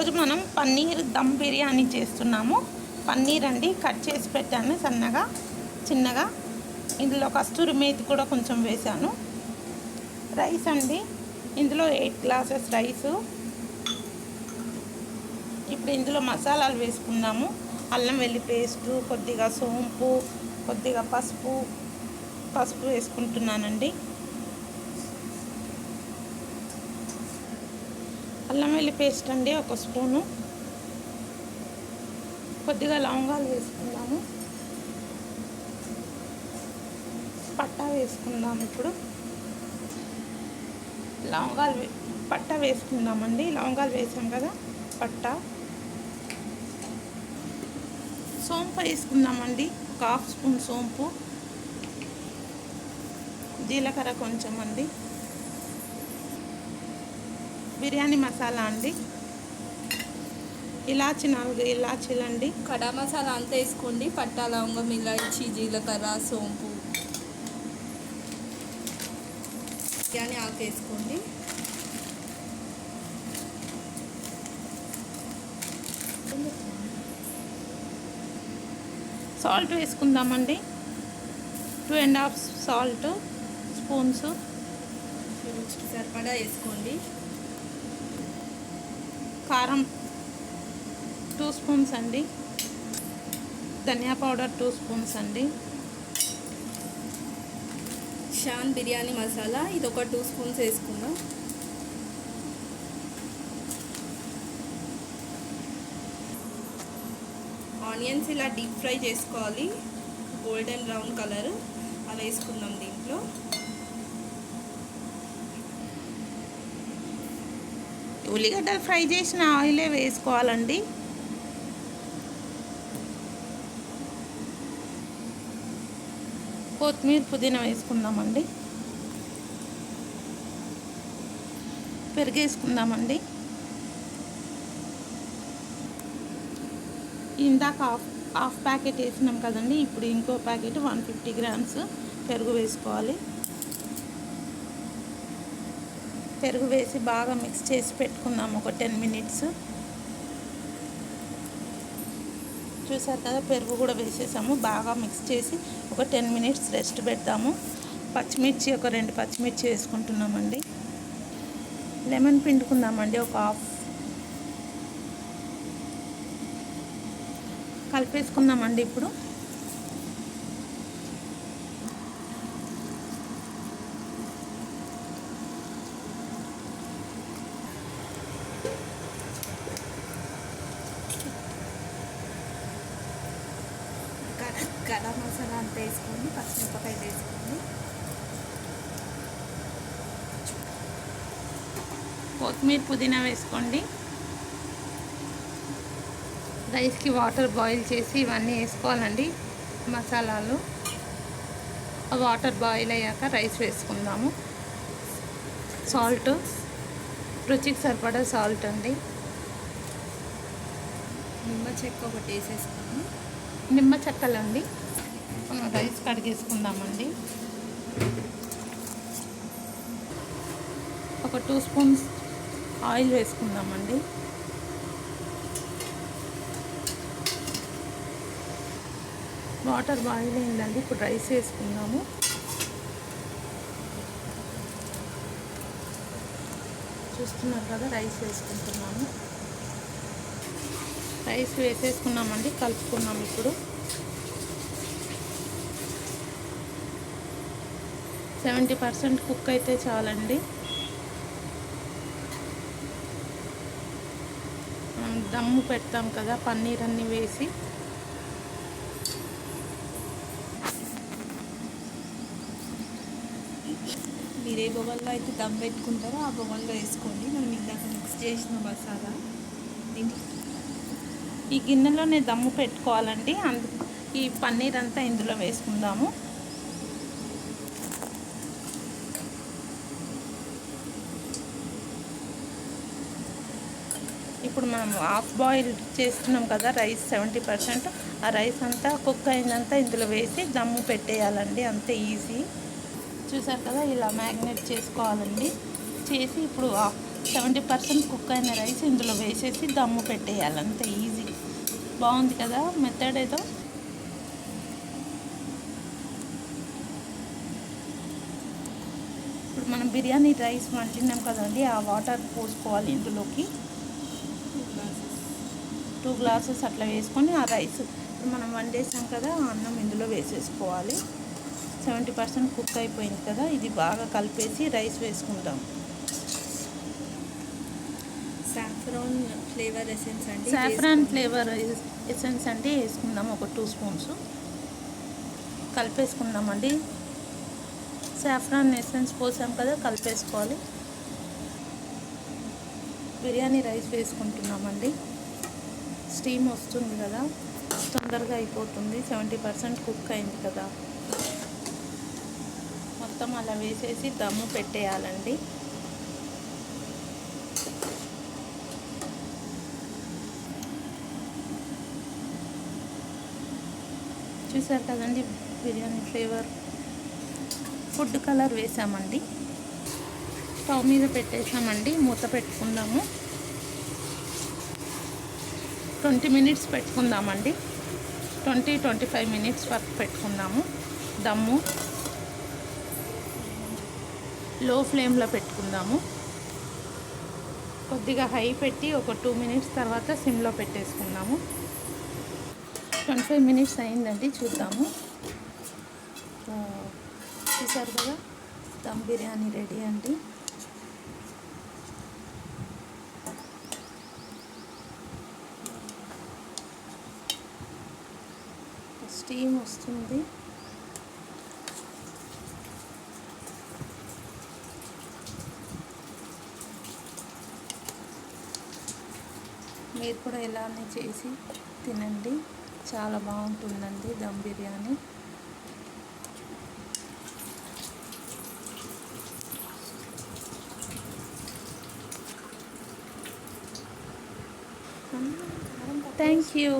ఈరోజు మనం పన్నీర్ దమ్ బిర్యానీ చేస్తున్నాము. పన్నీర్ అండి కట్ చేసి పెట్టాను సన్నగా చిన్నగా. ఇందులో కస్తూరి మేతి కూడా కొంచెం వేసాను. రైస్ అండి, ఇందులో 8 గ్లాసెస్ రైసు. ఇప్పుడు ఇందులో మసాలాలు వేసుకుందాము. అల్లం వెల్లి పేస్టు, కొద్దిగా సోంపు, కొద్దిగా పసుపు వేసుకుంటున్నానండి. అల్లం వెల్లి పేస్ట్ అండి 1 స్పూను. కొద్దిగా లవంగాలు వేసుకుందాము. పట్టా వేసుకుందాము. ఇప్పుడు పట్టా వేసుకుందామండి. లవంగాలు వేసాం కదా, పట్టా. సోంపు వేసుకుందామండి, 1/2 స్పూన్ సోంపు. జీలకర్ర కొంచెం అండి. బిర్యానీ మసాలా అండి, ఇలాచి 4 ఇలాచీలు అండి. కడా మసాలా అంతా వేసుకోండి. పట్టా, లవంగం, ఇలాచి, జీలకర్ర, సోంపు, బిర్యానీ ఆకు వేసుకోండి. సాల్ట్ వేసుకుందామండి, 2.5 సాల్ట్ స్పూన్స్. రుచికి సరిపడా వేసుకోండి. కారం 2 స్పూన్స్ అండి. ధనియా పౌడర్ 2 స్పూన్స్ అండి. షాన్ బిర్యానీ మసాలా ఇది ఒక 2 స్పూన్స్ వేసుకుందాం. ఆనియన్స్ ఇలా డీప్ ఫ్రై చేసుకోవాలి, గోల్డెన్ బ్రౌన్ కలర్. అవి వేసుకుందాం దీంట్లో. ఉల్లిగడ్డలు ఫ్రై చేసిన ఆయిలే వేసుకోవాలండి. కొత్తిమీర, పుదీనా వేసుకుందామండి. పెరుగేసుకుందామండి. ఇందాక హాఫ్ ప్యాకెట్ వేసినాం కదండి, ఇప్పుడు ఇంకో ప్యాకెట్ 150 గ్రామ్స్ పెరుగు వేసుకోవాలి. పెరుగు వేసి బాగా మిక్స్ చేసి పెట్టుకుందాము ఒక 10 మినిట్స్. చూసారు కదా, పెరుగు కూడా వేసేసాము. బాగా మిక్స్ చేసి ఒక 10 మినిట్స్ రెస్ట్ పెడతాము. పచ్చిమిర్చి ఒక 2 పచ్చిమిర్చి వేసుకుంటున్నామండి. లెమన్ పిండుకుందామండి, ఒక హాఫ్. కలిపేసుకుందామండి. ఇప్పుడు గరం మసాలా అంతా వేసుకోండి, పచ్చిమిరపకాయలు వేసుకోండి. కొత్తిమీర, పుదీనా వేసుకోండి. రైస్కి వాటర్ బాయిల్ చేసి ఇవన్నీ వేసుకోవాలండి మసాలాలు. ఆ వాటర్ బాయిల్ అయ్యాక రైస్ వేసుకుందాము. సాల్ట్ రుచికి సరిపడా సాల్ట్ అండి. నిమ్మ చెక్క ఒకటి వేసేసుకోండి. నిమ్మ చెక్కలండి. రైస్ కడిగేసుకుందామండి. ఒక 2 స్పూన్స్ ఆయిల్ వేసుకుందామండి. వాటర్ బాయిల్ అయిందండి, ఇప్పుడు రైస్ వేసుకుందాము. చూస్తున్నారు కదా, రైస్ వేసుకుంటున్నాము. రైస్ వేసేసుకున్నామండి, కలుపుకున్నాము. ఇప్పుడు 70% కుక్ అయితే చాలండి. దమ్ము పెడతాం కదా పన్నీర్ అన్నీ వేసి. మీరు ఏ బొగల్లో అయితే దమ్ పెట్టుకుంటారో ఆ బొగల్లో వేసుకోండి. మనం ఇందాక మిక్స్ చేసిన మసాలా దీంట్లో ఈ గిన్నెలోనే దమ్ము పెట్టుకోవాలండి. ఈ పన్నీర్ అంతా ఇందులో వేసుకుందాము. ఇప్పుడు మనం హాఫ్ బాయిల్ చేస్తున్నాం కదా రైస్, 70%. ఆ రైస్ అంతా కుక్ అయిందంతా ఇందులో వేసి దమ్ము పెట్టేయాలండి. అంతే ఈజీ. చూసారు కదా, ఇలా మ్యాగ్నేట్ చేసుకోవాలండి. చేసి ఇప్పుడు 70% కుక్ అయిన రైస్ ఇందులో వేసేసి దమ్ము పెట్టేయాలి, అంతే. ఈజీ, బాగుంది కదా మెథడ్ ఏదో. ఇప్పుడు మనం బిర్యానీ రైస్ వండినాం కదండి, ఆ వాటర్ పోసుకోవాలి ఇందులోకి. 2 గ్లాసెస్ అట్లా వేసుకొని ఆ రైస్ ఇప్పుడు మనం వండేసాం కదా, ఆ అన్నం ఇందులో వేసేసుకోవాలి. 70% కుక్ అయిపోయింది కదా, ఇది బాగా కలిపేసి రైస్ వేసుకుంటాం. సాఫ్రాన్ ఫ్లేవర్ ఎసెన్స్ అండి, సాఫ్రాన్ ఫ్లేవర్ ఎసెన్స్ అంటే వేసుకుందాం, ఒక 2 స్పూన్స్ కలిపేసుకుందామండి. సాఫ్రాన్ ఎసెన్స్ పోసాం కదా, కలిపేసుకోవాలి. బిర్యానీ రైస్ వేసుకుంటున్నామండి. స్టీమ్ వస్తుంది కదా, తొందరగా అయిపోతుంది. 70% కుక్ అయింది కదా, మొత్తం అలా వేసేసి దమ్ము పెట్టేయాలండి. చూసారు కదండి, బిర్యానీ ఫ్లేవర్. ఫుడ్ కలర్ వేసామండి, స్టవ్ మీద పెట్టేసామండి. మూత పెట్టుకుందాము, 20 మినిట్స్ పెట్టుకుందామండి. 20-25 మినిట్స్ వరకు పెట్టుకుందాము దమ్ము. లో ఫ్లేమ్లో పెట్టుకుందాము. కొద్దిగా హై పెట్టి ఒక 2 మినిట్స్ తర్వాత సిమ్లో పెట్టేసుకుందాము. 25 మినిట్స్ అయిందండి, చూద్దాము. చూసారు కదా, దమ్ బిర్యానీ రెడీ అండి. స్టీమ్ వస్తుంది. మీరు కూడా ఇలానే చేసి తినండి, చాలా బాగుంటుందండి దమ్ బిర్యానీ. Thank you.